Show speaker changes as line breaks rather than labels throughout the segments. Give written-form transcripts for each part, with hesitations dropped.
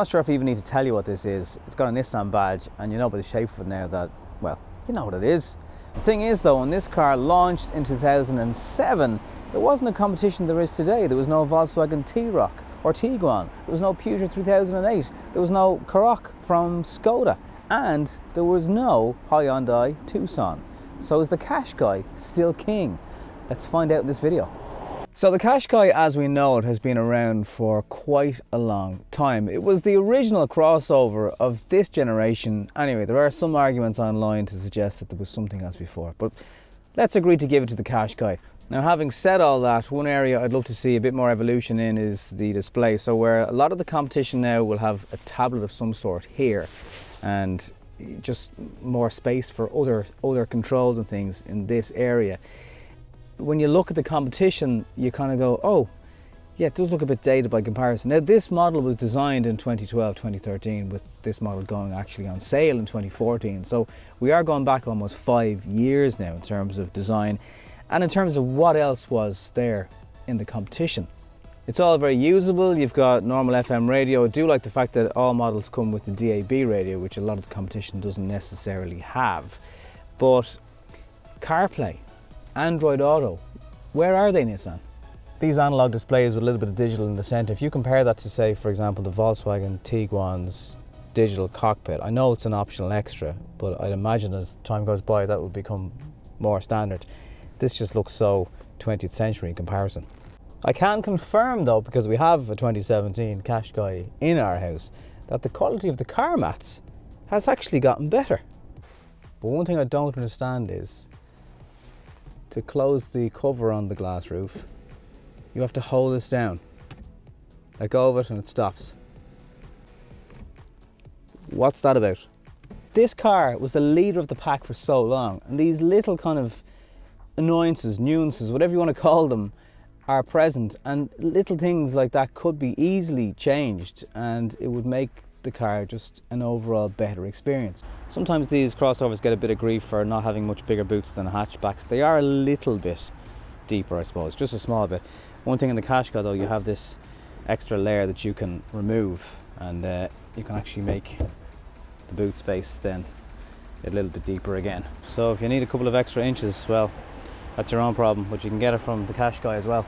not sure if I even need to tell you what this is. It's got a Nissan badge, and you know by the shape of it now that, well, you know what it is. The thing is though, when this car launched in 2007, there wasn't a competition there is today. There was no Volkswagen T-Roc or Tiguan. There was no Peugeot 3008. There was no Karoq from Skoda. And there was no Hyundai Tucson. So is the Qashqai still king? Let's find out in this video. So the Qashqai, as we know it, has been around for quite a long time. It was the original crossover of this generation. Anyway, there are some arguments online to suggest that there was something else before, but let's agree to give it to the Qashqai. Now, having said all that, one area I'd love to see a bit more evolution in is the display. So where a lot of the competition now will have a tablet of some sort here, and just more space for other controls and things in this area. When you look at the competition, you kind of go, oh, yeah, it does look a bit dated by comparison. Now, this model was designed in 2012, 2013, with this model going actually on sale in 2014. So we are going back almost 5 years now in terms of design and in terms of what else was there in the competition. It's all very usable. You've got normal FM radio. I do like the fact that all models come with the DAB radio, which a lot of the competition doesn't necessarily have. But CarPlay, Android Auto, where are they, Nissan? These analog displays with a little bit of digital in the centre, if you compare that to, say, for example, the Volkswagen Tiguan's digital cockpit, I know it's an optional extra, but I'd imagine as time goes by that will become more standard. This just looks so 20th century in comparison. I can confirm though, because we have a 2017 Qashqai in our house, that the quality of the car mats has actually gotten better. But one thing I don't understand is, to close the cover on the glass roof, you have to hold this down. Let go of it and it stops. What's that about? This car was the leader of the pack for so long, and these little kind of annoyances, nuances, whatever you want to call them, are present, and little things like that could be easily changed and it would make the car just an overall better experience. Sometimes these crossovers get a bit of grief for not having much bigger boots than hatchbacks. They are a little bit deeper, I suppose, just a small bit. One thing in the Qashqai though, you have this extra layer that you can remove, and you can actually make the boot space then a little bit deeper again. So if you need a couple of extra inches, well, that's your own problem, but you can get it from the Qashqai as well.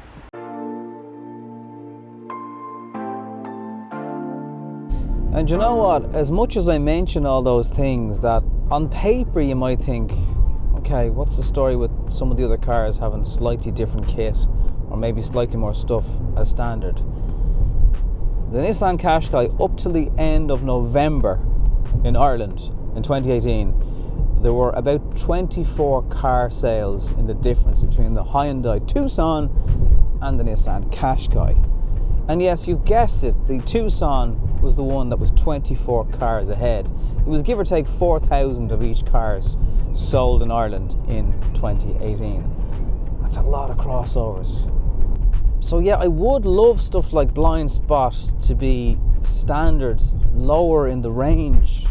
And you know what, as much as I mention all those things that on paper you might think, okay, what's the story with some of the other cars having slightly different kit or maybe slightly more stuff as standard? The Nissan Qashqai, up till the end of November in Ireland in 2018, there were about 24 car sales in the difference between the Hyundai Tucson and the Nissan Qashqai. And yes, you've guessed it, the Tucson was the one that was 24 cars ahead. It was give or take 4,000 of each cars sold in Ireland in 2018. That's a lot of crossovers. So yeah, I would love stuff like blind spot to be standard, lower in the range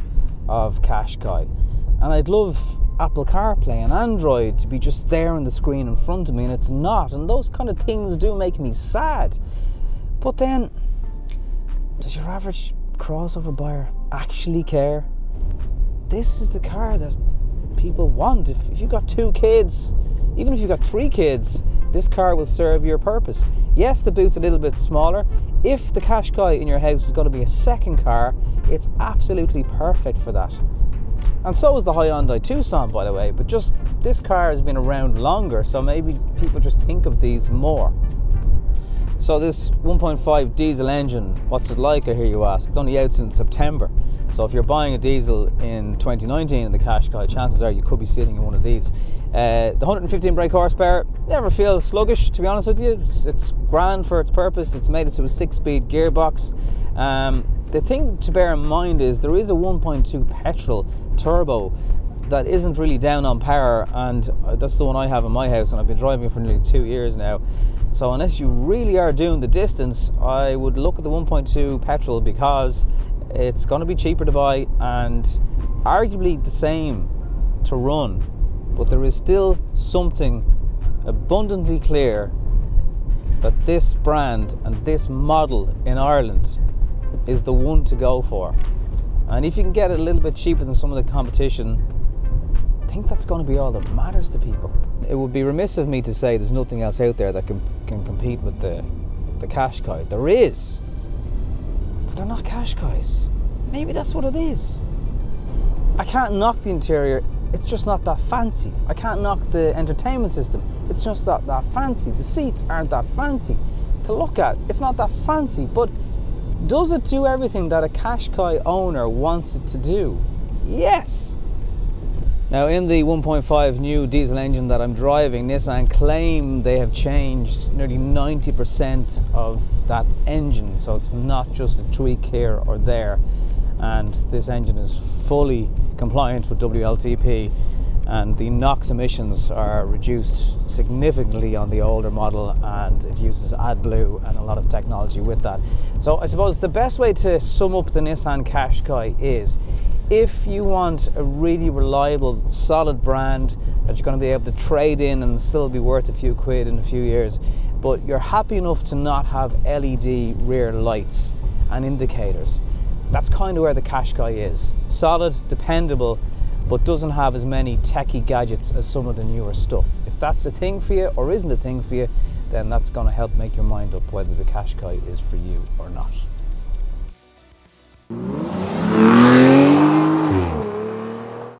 of Qashqai. And I'd love Apple CarPlay and Android to be just there on the screen in front of me, and it's not. And those kind of things do make me sad. But then, does your average crossover buyer actually care? This is the car that people want. If you've got 2 kids, even if you've got 3 kids, this car will serve your purpose. Yes, the boot's a little bit smaller. If the Qashqai in your house is going to be a second car, it's absolutely perfect for that. And so is the Hyundai Tucson, by the way, but just this car has been around longer, so maybe people just think of these more. So this 1.5 diesel engine, what's it like, I hear you ask? It's only out since September. So if you're buying a diesel in 2019 in the Qashqai, chances are you could be sitting in one of these. The 115 brake horsepower never feels sluggish, to be honest with you. It's grand for its purpose. It's made it to a 6-speed gearbox. The thing to bear in mind is there is a 1.2 petrol turbo that isn't really down on power, and that's the one I have in my house, and I've been driving it for nearly 2 years now. So unless you really are doing the distance, I would look at the 1.2 petrol, because it's going to be cheaper to buy and arguably the same to run. But there is still something abundantly clear that this brand and this model in Ireland is the one to go for. And if you can get it a little bit cheaper than some of the competition, I think that's going to be all that matters to people. It would be remiss of me to say there's nothing else out there that can compete with the Qashqai. There is, but they're not Qashqais. Maybe that's what it is. I can't knock the interior, it's just not that fancy. I can't knock the entertainment system, it's just not that fancy. The seats aren't that fancy to look at, it's not that fancy. But does it do everything that a Qashqai owner wants it to do? Yes. Now, in the 1.5 new diesel engine that I'm driving, Nissan claim they have changed nearly 90% of that engine, so it's not just a tweak here or there. And this engine is fully compliant with WLTP, and the NOx emissions are reduced significantly on the older model, and it uses AdBlue and a lot of technology with that. So I suppose the best way to sum up the Nissan Qashqai is, if you want a really reliable, solid brand that you're going to be able to trade in and still be worth a few quid in a few years, but you're happy enough to not have LED rear lights and indicators, that's kind of where the Qashqai is. Solid, dependable, but doesn't have as many techie gadgets as some of the newer stuff. If that's a thing for you or isn't a thing for you, then that's going to help make your mind up whether the Qashqai is for you or not.